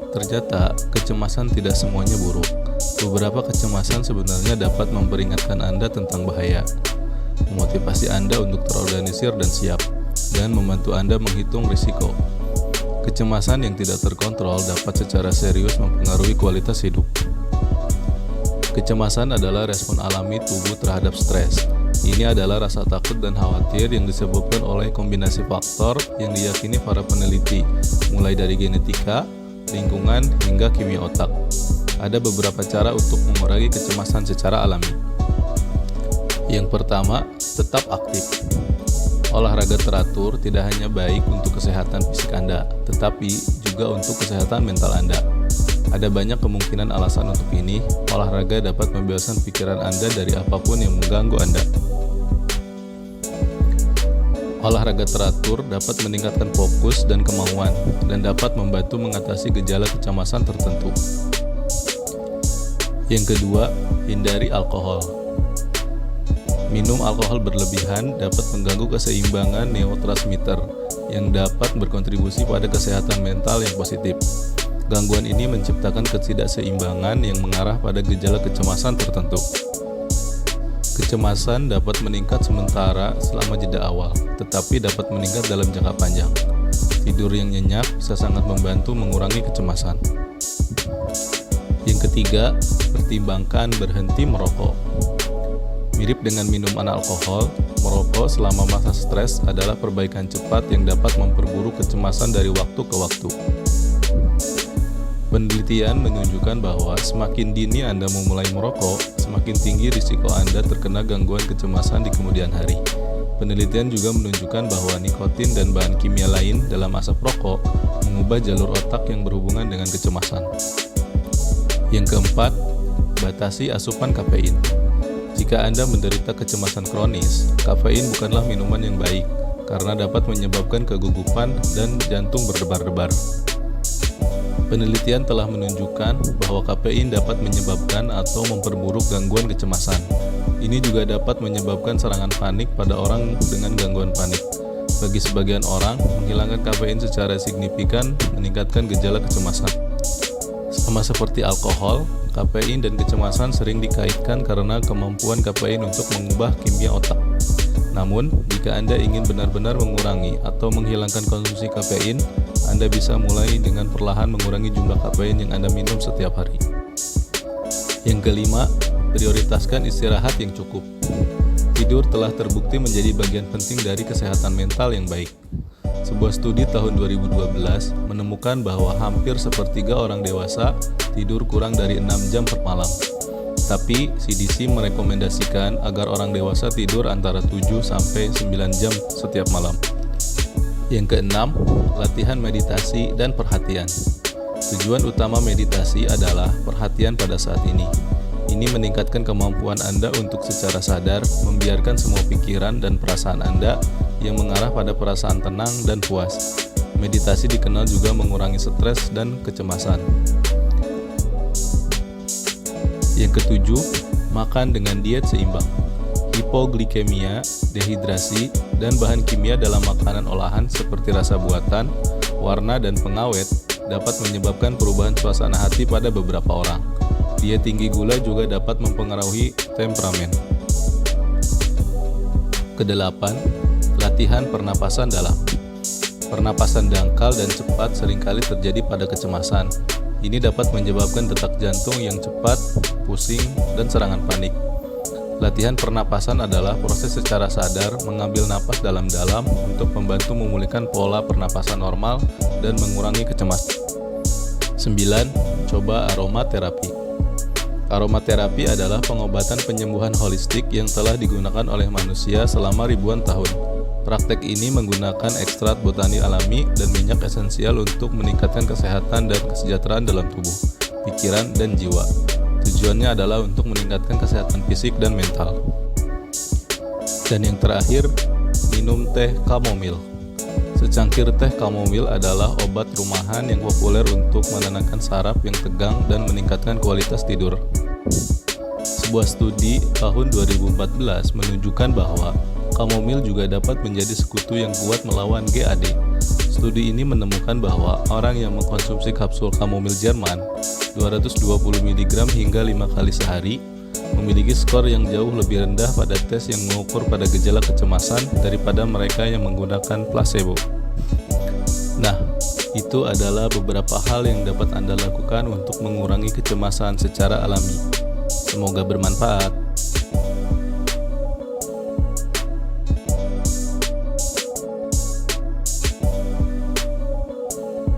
Ternyata, kecemasan tidak semuanya buruk. Beberapa kecemasan sebenarnya dapat memperingatkan Anda tentang bahaya, memotivasi Anda untuk terorganisir dan siap, dan membantu Anda menghitung risiko. Kecemasan yang tidak terkontrol dapat secara serius mempengaruhi kualitas hidup. Kecemasan adalah respon alami tubuh terhadap stres. Ini adalah rasa takut dan khawatir yang disebabkan oleh kombinasi faktor yang diyakini para peneliti, mulai dari genetika, lingkungan, hingga kimia otak. Ada beberapa cara untuk mengurangi kecemasan secara alami. Yang pertama, tetap aktif. Olahraga teratur tidak hanya baik untuk kesehatan fisik Anda, tetapi juga untuk kesehatan mental Anda. Ada banyak kemungkinan alasan untuk ini. Olahraga dapat membebaskan pikiran Anda dari apapun yang mengganggu Anda. Olahraga teratur dapat meningkatkan fokus dan kemauan, dan dapat membantu mengatasi gejala kecemasan tertentu. Yang kedua, hindari alkohol. Minum alkohol berlebihan dapat mengganggu keseimbangan neurotransmitter yang dapat berkontribusi pada kesehatan mental yang positif. Gangguan ini menciptakan ketidakseimbangan yang mengarah pada gejala kecemasan tertentu. Kecemasan dapat meningkat sementara selama jeda awal, tetapi dapat meningkat dalam jangka panjang. Tidur yang nyenyak bisa sangat membantu mengurangi kecemasan. Yang ketiga, pertimbangkan berhenti merokok. Mirip dengan minuman alkohol, merokok selama masa stres adalah perbaikan cepat yang dapat memperburuk kecemasan dari waktu ke waktu. Penelitian menunjukkan bahwa semakin dini Anda memulai merokok, semakin tinggi risiko Anda terkena gangguan kecemasan di kemudian hari. Penelitian juga menunjukkan bahwa nikotin dan bahan kimia lain dalam asap rokok mengubah jalur otak yang berhubungan dengan kecemasan. Yang keempat, batasi asupan kafein. Jika Anda menderita kecemasan kronis, kafein bukanlah minuman yang baik karena dapat menyebabkan kegugupan dan jantung berdebar-debar. Penelitian telah menunjukkan bahwa kafein dapat menyebabkan atau memperburuk gangguan kecemasan. Ini juga dapat menyebabkan serangan panik pada orang dengan gangguan panik. Bagi sebagian orang, menghilangkan kafein secara signifikan meningkatkan gejala kecemasan. Sama seperti alkohol, kafein dan kecemasan sering dikaitkan karena kemampuan kafein untuk mengubah kimia otak. Namun, jika Anda ingin benar-benar mengurangi atau menghilangkan konsumsi kafein, Anda bisa mulai dengan perlahan mengurangi jumlah kafein yang Anda minum setiap hari. Yang kelima, prioritaskan istirahat yang cukup. Tidur telah terbukti menjadi bagian penting dari kesehatan mental yang baik. Sebuah studi tahun 2012 menemukan bahwa hampir sepertiga orang dewasa tidur kurang dari 6 jam per malam. Tapi CDC merekomendasikan agar orang dewasa tidur antara 7 sampai 9 jam setiap malam. Yang keenam, latihan meditasi dan perhatian. Tujuan utama meditasi adalah perhatian pada saat ini. Ini meningkatkan kemampuan Anda untuk secara sadar membiarkan semua pikiran dan perasaan Anda yang mengarah pada perasaan tenang dan puas. Meditasi dikenal juga mengurangi stres dan kecemasan. Yang ketujuh, makan dengan diet seimbang. Hipoglikemia, dehidrasi, dan bahan kimia dalam makanan olahan seperti rasa buatan, warna, dan pengawet dapat menyebabkan perubahan suasana hati pada beberapa orang. Diet tinggi gula juga dapat mempengaruhi temperamen. Kedelapan, latihan pernapasan dalam. Pernapasan dangkal dan cepat seringkali terjadi pada kecemasan. Ini dapat menyebabkan detak jantung yang cepat, pusing, dan serangan panik. Latihan pernapasan adalah proses secara sadar mengambil napas dalam-dalam untuk membantu memulihkan pola pernapasan normal dan mengurangi kecemasan. 9. Coba aromaterapi. Aromaterapi adalah pengobatan penyembuhan holistik yang telah digunakan oleh manusia selama ribuan tahun. Praktek ini menggunakan ekstrak botani alami dan minyak esensial untuk meningkatkan kesehatan dan kesejahteraan dalam tubuh, pikiran, dan jiwa. Tujuannya adalah untuk meningkatkan kesehatan fisik dan mental. Dan yang terakhir, minum teh kamomil. Secangkir teh kamomil adalah obat rumahan yang populer untuk menenangkan saraf yang tegang dan meningkatkan kualitas tidur. Sebuah studi tahun 2014 menunjukkan bahwa kamomil juga dapat menjadi sekutu yang kuat melawan GAD. Studi ini menemukan bahwa orang yang mengkonsumsi kapsul kamomil Jerman 220 mg hingga 5 kali sehari memiliki skor yang jauh lebih rendah pada tes yang mengukur pada gejala kecemasan daripada mereka yang menggunakan placebo. Nah, itu adalah beberapa hal yang dapat Anda lakukan untuk mengurangi kecemasan secara alami. Semoga bermanfaat.